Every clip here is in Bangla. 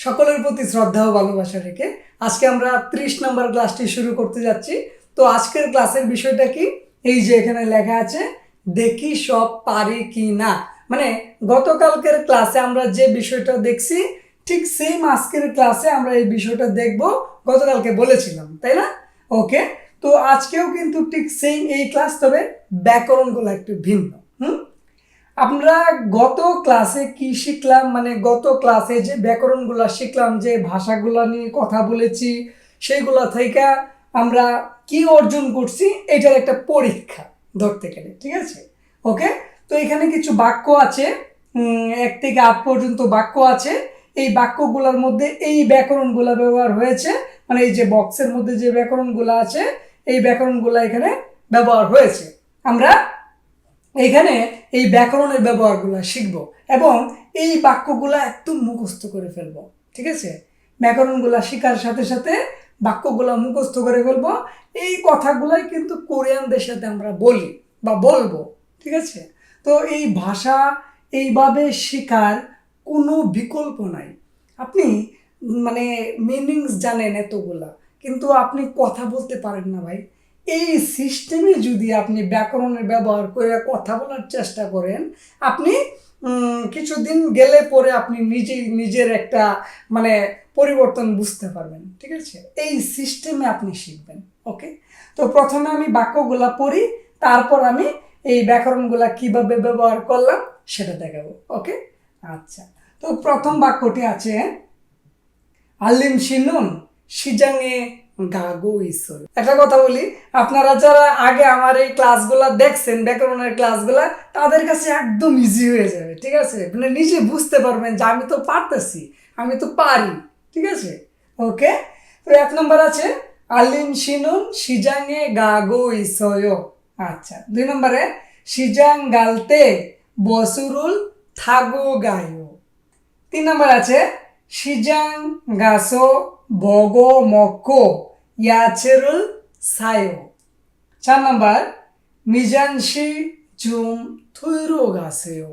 সকলের প্রতি শ্রদ্ধা ও ভালোবাসা রেখে আজকে আমরা 30 নম্বর ক্লাসটি শুরু করতে যাচ্ছি। তো আজকের ক্লাসের বিষয়টা কি, এই যে এখানে লেখা আছে দেখি সব পারি কি না। মানে গতকালকের ক্লাসে আমরা যে বিষয়টা দেখছি ঠিক সেম আজকের ক্লাসে আমরা এই বিষয়টা দেখব, গতকালকে বলেছিলাম তাই না? ওকে, তো আজকেও কিন্তু ঠিক সেম এই ক্লাস, তবে ব্যাকরণগুলো একটু ভিন্ন। আমরা গত ক্লাসে কি শিখলাম, মানে গত ক্লাসে যে ব্যাকরণগুলো শিখলাম, যে ভাষাগুলো নিয়ে কথা বলেছি, সেইগুলো থেকে আমরা কি অর্জন করছি এটার একটা পরীক্ষা ধরতে গেলে, ঠিক আছে? ওকে, তো এখানে কিছু বাক্য আছে, 1 থেকে 8 পর্যন্ত বাক্য আছে। এই বাক্যগুলোর মধ্যে এই ব্যাকরণগুলো ব্যবহার হয়েছে, মানে এই যে বক্সের মধ্যে যে ব্যাকরণগুলো আছে এই ব্যাকরণগুলো এখানে ব্যবহার হয়েছে। আমরা এখানে এই ব্যাকরণের ব্যবহারগুলো শিখব এবং এই বাক্যগুলো একদম মুখস্থ করে ফেলব, ঠিক আছে? ব্যাকরণগুলো শেখার সাথে সাথে বাক্যগুলো মুখস্থ করে ফেলব। এই কথাগুলাই কিন্তু কোরিয়ানদের সাথে আমরা বলি বা বলবো, ঠিক আছে? তো এই ভাষা এইভাবে শেখার কোনো বিকল্প নাই। আপনি মানে মিনিংস জানেন এতগুলা, কিন্তু আপনি কথা বলতে পারেন না ভাই। এই সিস্টেমে যদি আপনি ব্যাকরণের ব্যবহার করে কথা বলার চেষ্টা করেন, আপনি কিছুদিন গেলে পরে আপনি নিজের একটা মানে পরিবর্তন বুঝতে পারবেন, ঠিক আছে? এই সিস্টেমে আপনি শিখবেন। ওকে, তো প্রথমে আমি বাক্যগুলা পড়ি, তারপর আমি এই ব্যাকরণগুলা কিভাবে ব্যবহার করলাম সেটা দেখাবো। ওকে, আচ্ছা, তো প্রথম বাক্যটি আছে আলিম শিনুন সিজাংয়ে গাগো ইসোয়। একটা কথা বলি, আপনারা যারা আগে আমার এই ক্লাসগুলা দেখছেন, ব্যাকরণের ক্লাসগুলা, তাদের কাছে একদম ইজি হয়ে যাবে, ঠিক আছে? মানে নিজে বুঝতে পারবেন যে আমি তো পারতেছি, আমি তো পারি, ঠিক আছে? ওকে, তো 1 নম্বর আছে আলিম শিনুন সিজাংয়ে গাগো ইসোয়। আচ্ছা, 2 নম্বরে সিজাং গালতে বসুরুল থাগো গায়ো। 3 নম্বর আছে সিজাং গাসো বগো মক্কো ইয়াচেরুল সায়ো। 4 নম্বর মিজানশি জুম থুইরো গাছেও।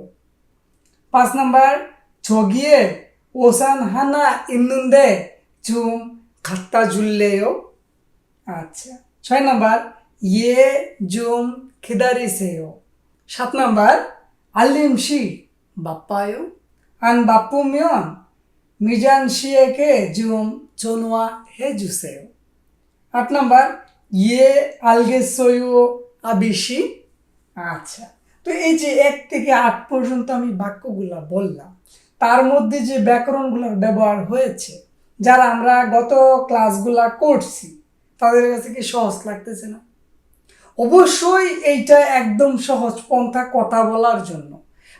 5 নম্বর ছগিয়ে ওসান হানা ইন্দুন্দে জুম খাত্তা জুল্লেও। আচ্ছা, 6 নম্বর ইয়ে জুম খিদারিসেও। 7 নম্বর আলিমশি বাপ্পায়ো আন বাপ্পুমিয়ন মিজান শিয়েকে জুম চনুয়া হে জুসেও। 8 নম্বর ইয়ে আলগে সয়ু আবিশি। আচ্ছা, তো এই যে 1 থেকে 8 পর্যন্ত আমি বাক্যগুলা বললাম, তার মধ্যে যে ব্যাকরণগুলোর ব্যবহার হয়েছে, যারা আমরা গত ক্লাসগুলা করছি তাদের কাছে কি সহজ লাগতেছে না? অবশ্যই এইটা একদম সহজ পন্থা কথা বলার জন্য।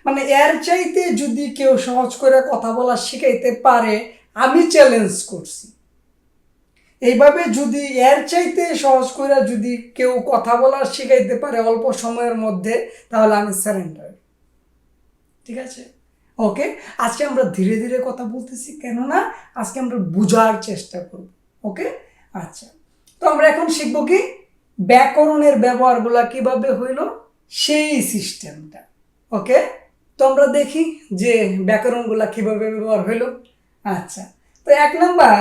মানে এর চাইতে যদি কেউ সহজ করে কথা বলা শিখাইতে পারে, আমি চ্যালেঞ্জ করছি। এইভাবে যদি এর চাইতে সহজ করে যদি কেউ কথা বলা শিখাইতে পারে অল্প সময়ের মধ্যে, তাহলে আমি সারেন্ডার, ঠিক আছে? ওকে, আজকে আমরা ধীরে ধীরে কথা বলতেছি, কেননা আজকে আমরা বোঝার চেষ্টা করব। ওকে, আচ্ছা, তো আমরা এখন শিখবো কি ব্যাকরণের ব্যবহারগুলা কিভাবে হইল, সেই সিস্টেমটা। ওকে, তো আমরা দেখি যে ব্যাকরণগুলা কিভাবে ব্যবহার হইল। আচ্ছা, তো 1 নম্বর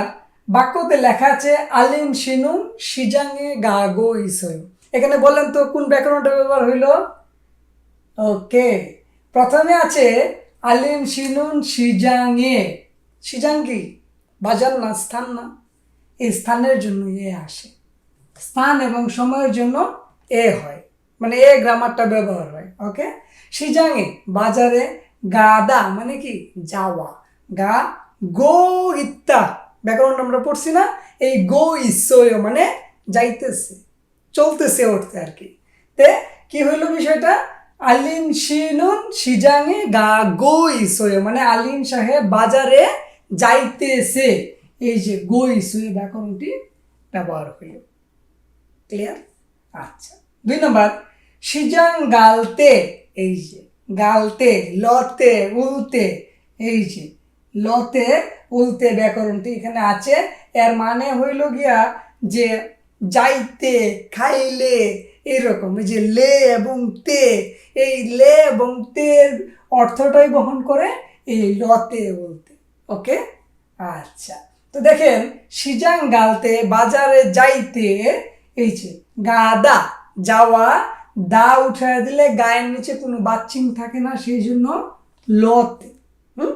বাক্যতে লেখা আছে আলিম শিনুন সিজাংয়ে গাগো ইসয়। এখানে বলেন তো কোন ব্যাকরণটা ব্যবহার হইল? ওকে, প্রথমে আছে আলিম শিনুন সিজাংয়ে। সিজাং কি বাজার না, স্থান না? এই স্থানের জন্য এ আসে, স্থান এবং সময়ের জন্য এ হয়, মানে এ গ্রামারটা ব্যবহার হয়। ওকে, সিজাংয়ে বাজারে, গাদা মানে কি যাওয়া, গা গো ইত্তা ব্যাকরণটা আমরা পড়ছি না, এই গো ইসয় মানে যাইতেছে, চলতেছে, উঠতে আর কি। তে কি হইল বিষয়টা, আলিম শিনুন সিজাংয়ে গা গো ইসয় মানে আলিম সাহেব বাজারে যাইতেছে, এই যে গো ইসয় ব্যাকরণটি ব্যবহার হইল। ক্লিয়ার? আচ্ছা, 2 নম্বর সিজাং গালতে। এই যে গালতে, লতে উলতে, এই যে লতে উলতে ব্যাকরণটি এখানে আছে। এর মানে হইল গিয়া যে যাইতে, খাইলে, এইরকম। এই যে লে এবং তে, এই লে এবং তের অর্থটাই বহন করে এই লতে উলতে। ওকে, আচ্ছা, তো দেখেন সিজাং গালতে বাজারে যাইতে, এই যে গাদা যাওয়া, দা উঠায় দিলে গায়ের নিচে কোনো বাচ্চিং থাকে না, সেই জন্য লতে। হুম,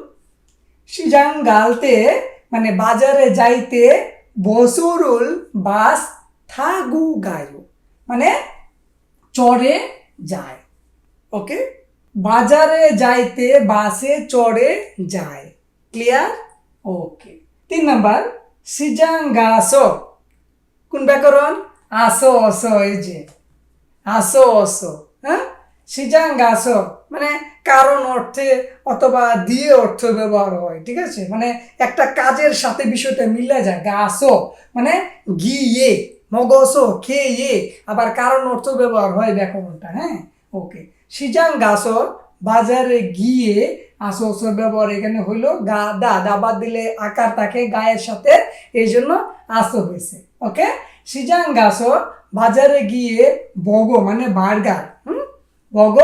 সিজাং গালতে মানে বাজারে যাইতে বসুরুল বাস থাগু গায়ু মানে চড়ে যায়। ওকে, বাজারে যাইতে বাসে চড়ে যায়। ক্লিয়ার? ওকে। 3 নাম্বার সিজাঙ্গাসো, কোন ব্যাকরণ? আসো আসো, এই যে আসো আসো। হ্যাঁ, সিজাঙ্গাসো মানে কারণ অর্থে অথবা দিয়ে অর্থ ব্যবহার হয়, ঠিক আছে, মানে একটা কাজের সাথে বিষয়টা মিলে যায়। গাসো মানে গিয়ে, মগসো খেয়ে, আবার কারণ অর্থ ব্যবহার হয় ব্যাকরণটা। হ্যাঁ, ওকে। সিজাঙ্গাসো বাজারে গিয়ে, আসো আসো ব্যবহার এখানে হইলো দা বাদ দিলে আকার থাকে গায়ের সাথে, এই জন্য আসো হয়েছে। ওকে, সিজাঙ্গাসো বাজারে গিয়ে বগ মানে বার্গার, বগ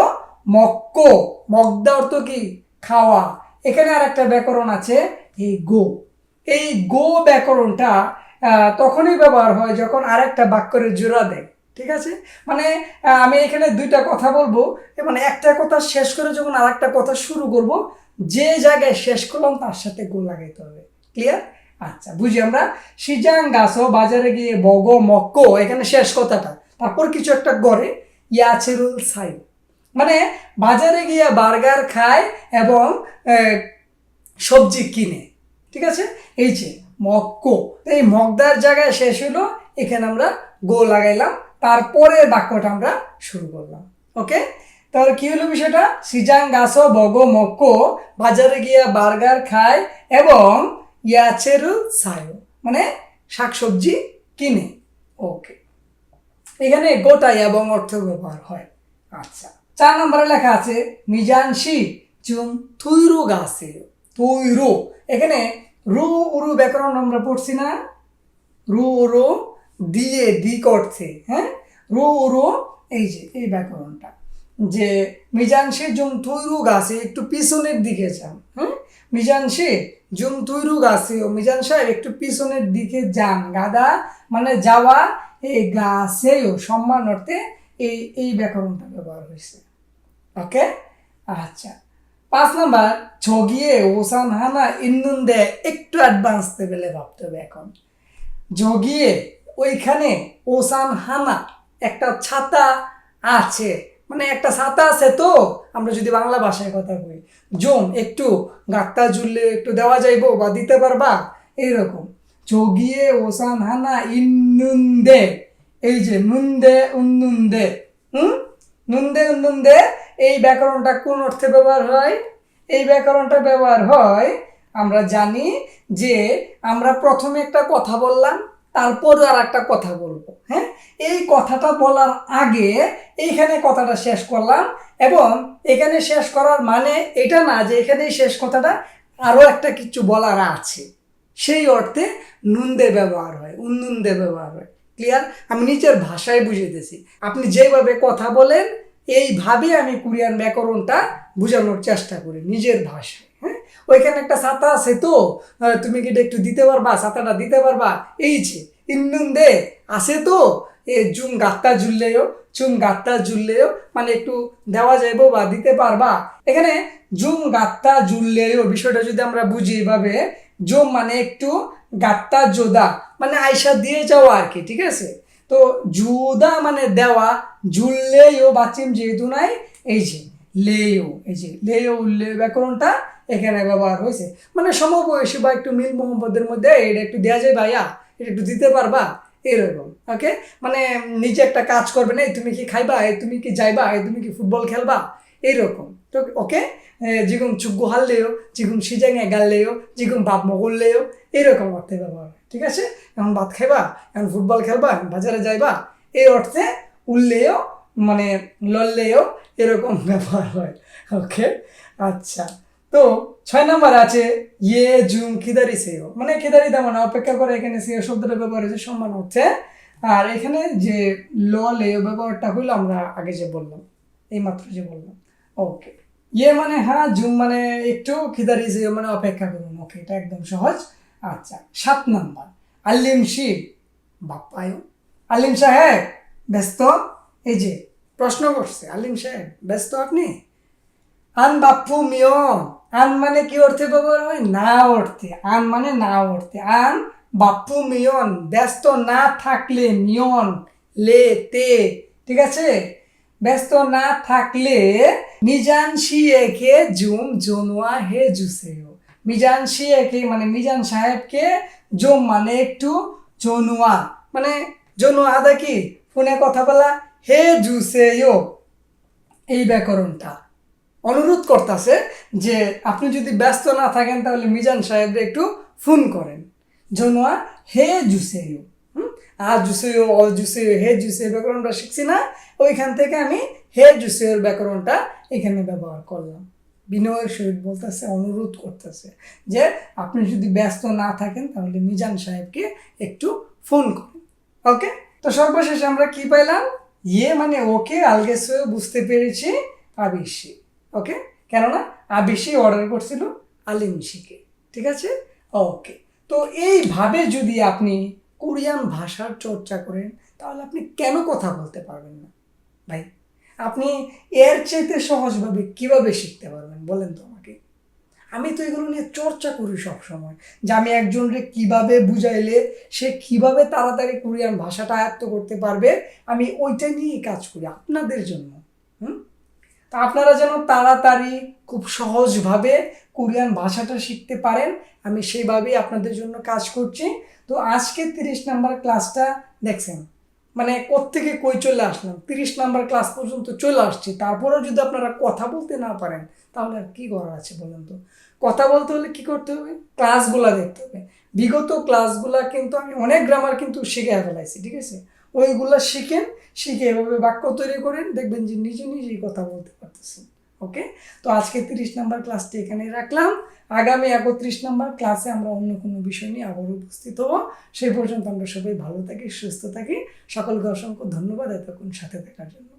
মক্কো, মগদা অর্থ কি? খাওয়া। এখানে আর একটা ব্যাকরণ আছে, এই গো। এই গো ব্যাকরণটা তখনই ব্যবহার হয় যখন আরেকটা বাক্যের জোড়া দেয়, ঠিক আছে। মানে আমি এখানে দুইটা কথা বলবো, মানে একটা কথা শেষ করে যখন আরেকটা কথা শুরু করব, যে জায়গায় শেষ করলাম তার সাথে গো লাগাইতে হবে। ক্লিয়ার? আচ্ছা, বুঝি আমরা। সিজাং গাছও বাজারে গিয়ে বগ মক্কো, এখানে শেষ কথাটা, তারপর কিছু একটা গড়ে ইয়াছেরুল সাই মানে বাজারে গিয়ে বার্গার খায় এবং সবজি কিনে, ঠিক আছে। এই যে মক্কো, এই মগদার জায়গায় শেষ হলো, এখানে আমরা গো লাগাইলাম, তারপরের বাক্যটা আমরা শুরু করলাম। ওকে, তাহলে কি হলো বিষয়টা? সিজাং গাছো বগ মক্কো বাজারে গিয়ে বার্গার খায় এবং ইয়াছেরু সায়ো মানে শাকসবজি কিনে। ওকে, এখানে গোটাই এবং অর্থ ব্যবহার হয়। আচ্ছা, 4 নম্বরে লেখা আছে মিজানশি চুম থুইরু গাছে, থুইরু, এখানে রু উরু ব্যাকরণ আমরা পড়ছি না, রু উরু দিয়ে দি করছে। হ্যাঁ, রু উরু, এই যে এই ব্যাকরণটা, যে মিজানশি জুম থুইরু গাছে, একটু পিছনের দিকে যান। হ্যাঁ, মিজানশি জুম থুইরু গাছে, ও মিজান সাহেব একটু পিছনের দিকে যান। গাদা মানে যাওয়া, এই গাছেও সম্মান অর্থে এই ব্যাকরণটা ব্যবহার হয়েছে। ওকে, আচ্ছা। 5 নাম্বার ঝগিয়ে ওসান হানা ইন্নুন্দে, একটু অ্যাডভান্স লেভেলে ভাবতে হবে এখন। ঝগিয়ে ওইখানে ওসান হানা একটা ছাতা আছে, মানে একটা ছাতা আছে, তো আমরা যদি বাংলা ভাষায় কথা বলি, জোম একটু গাত্তা জুড়লে একটু দেওয়া যাইব বা দিতে পারবা, এইরকম। ঝগিয়ে ওসান হানা ইন্নুন্দে, এই যে নুন্দে উন্নুন্দে, নুন্দে উন্নুন্দে, এই ব্যাকরণটা কোন অর্থে ব্যবহার হয়? এই ব্যাকরণটা ব্যবহার হয়, আমরা জানি যে আমরা প্রথমে একটা কথা বললাম, তারপর আর একটা কথা বলবো। হ্যাঁ, এই কথাটা বলার আগে এইখানে কথাটা শেষ করলাম, এবং এখানে শেষ করার মানে এটা না যে এখানে শেষ কথাটা আরও একটা কিছু বলার আছে, সেই অর্থে নুন্দে ব্যবহার হয়, উন্নুন্দে ব্যবহার হয়। ক্লিয়ার? আমি নিজের ভাষায় বুঝিয়েছি, আপনি যেভাবে কথা বলেন এইভাবে আমি কোরিয়ান ব্যাকরণটা বোঝানোর চেষ্টা করি নিজের ভাষায়। হ্যাঁ, ওইখানে একটা ছাতা আছে, তো তুমি কি এটা একটু দিতে পারবা, ছাতাটা দিতে পারবা, এই যে ইন্নুন্দে আছে, তো এ জুম গাত্তা জুললেও, চুম গাত্তা জুললেও মানে একটু দেওয়া যাইব বা দিতে পারবা। এখানে জুম গাত্তা জুললেও বিষয়টা যদি আমরা বুঝি এভাবে, জুম মানে একটু, গাত্তা জোদা মানে আয়সা দিয়ে যাওয়া আর কি, ঠিক আছে। তো জুদা মানে দেওয়া, জুললেও বাচিম যেহেতু নাই, এই যে লেও, এই যে লেও উল্লে ব্যাকরণটা এখানে ব্যবহার হয়েছে, মানে সমবয়সী বা একটু মিল মোহাম্মদের মধ্যে এটা একটু দেওয়া যায়, ভাইয়া এটা একটু দিতে পারবা, এরকম। ওকে, মানে নিজে একটা কাজ করবে না, তুমি কি খাইবা, তুমি কি যাইবা, তুমি কি ফুটবল খেলবা, এইরকম। তো ওকে, যেগুন চুগ্গু হারলেও, যেগুন সিজাঙে গাললেও, যেগুন বাপ মগললেও, এরকম অর্থে ব্যবহার হয়, ঠিক আছে। এখন ভাত খাইবা, এখন ফুটবল খেলবা, এখন বাজারে যাইবা, এই অর্থে উল্লেও মানে লড়লেও এরকম ব্যবহার হয়। ওকে, আচ্ছা। তো 6 নম্বর আছে ইয়ে জুম খিদারি সেও, মানে খিদারিদা মানে অপেক্ষা করে, এখানে সেও শব্দটা ব্যবহার হয়েছে সম্মান অর্থে। আর এখানে যে লেও ব্যবহারটা হইলো আমরা আগে যে বললাম, এইমাত্র যে বললাম। ওকে, ইয়ে মানে হ্যাঁ, জুম মানে একটু, খিদারি সেও মানে অপেক্ষা করুন। ওকে, এটা একদম সহজ। আচ্ছা 7 নাম্বার আলিম শি বাপ্পায়ো। আলিম সাহেব ব্যস্ত? এই যে প্রশ্ন করছে, আলিম সাহেব ব্যস্ত আপনি? আন বাপ্পু মিয়ন, আন মানে কি অর্থে ব্যবহার হয়? না অর্থে। আন মানে না অর্থে। আন বাপ্পু মিয়ন, ব্যস্ত না থাকলে, মিয়ন লে তে, ঠিক আছে? ব্যস্ত না থাকলে মিজান শিয়েকে জুম জোনোয়া হে জুসেও। মিজান শিয়েকে মানে মিজান সাহেবকে, জুম মানে একটু, জোনোয়া মানে জোনোয়া আদা কি ফোনে কথা বলা, হে জুসেও এই ব্যাকরণটা অনুরোধ করতেছে যে আপনি যদি ব্যস্ত না থাকেন তাহলে মিজান সাহেবকে একটু ফোন করেন। জনোয়া হে জুসেও, আর জুসেও অ জুসেও হে জুসেও ব্যাকরণটা শিখছি না, ওইখান থেকে আমি হে জুসেওর ব্যাকরণটা এখানে ব্যবহার করলাম। বিনয়ের সহিত বলতেছে, অনুরোধ করতেছে যে আপনি যদি ব্যস্ত না থাকেন তাহলে মিজান সাহেবকে একটু ফোন করুন। ওকে, তো সর্বশেষে আমরা কি পাইলাম? ইয়ে মানে ওকে, আলগেসে বুঝতে পেরেছি আবিশি। ওকে, কেননা আবিশি অর্ডার করছিল আলিমশিকে, ঠিক আছে? ওকে, তো এইভাবে যদি আপনি কোরিয়ান ভাষার চর্চা করেন তাহলে আপনি কেন কথা বলতে পারবেন না ভাই? আপনি এর চাইতে সহজভাবে কিভাবে শিখতে পারবেন বলেন তো আমাকে। আমি তো এগুলো নিয়ে চর্চা করি সবসময়, যে আমি একজনকে কিভাবে বুঝাইলে সে কিভাবে তাড়াতাড়ি কোরিয়ান ভাষাটা আয়ত্ত করতে পারবে, আমি ওইটা নিয়েই কাজ করি আপনাদের জন্য। তা আপনারা যেন তাড়াতাড়ি খুব সহজভাবে কোরিয়ান ভাষাটা শিখতে পারেন, আমি সেইভাবেই আপনাদের জন্য কাজ করছি। তো আজকে 30 নাম্বার ক্লাসটা দেখছেন, মানে কোত্থেকে কই চলে আসলাম, 30 নাম্বার ক্লাস পর্যন্ত চলে আসছি, তারপরেও যদি আপনারা কথা বলতে না পারেন তাহলে আর কি করার আছে বলেন তো? কথা বলতে হলে কি করতে হবে? ক্লাসগুলা দেখতে হবে। বিগত ক্লাসগুলা কিন্তু আমি অনেক গ্রামার কিন্তু শিখে ফেলাইছি, ঠিক আছে? ওইগুলা শিখেন, শিখে এভাবে বাক্য তৈরি করেন, দেখবেন যে নিজে নিজেই কথা বলতে পারতেছেন। ওকে, তো আজকে 30 নাম্বার ক্লাসটি এখানে রাখলাম। আগামী 31 নাম্বার ক্লাসে আমরা অন্য কোনো বিষয় নিয়ে আবার উপস্থিত হব। সেই পর্যন্ত আমরা সবাই ভালো থাকি, সুস্থ থাকি। সকলকে অসংখ্য ধন্যবাদ এতক্ষণ সাথে থাকার জন্য।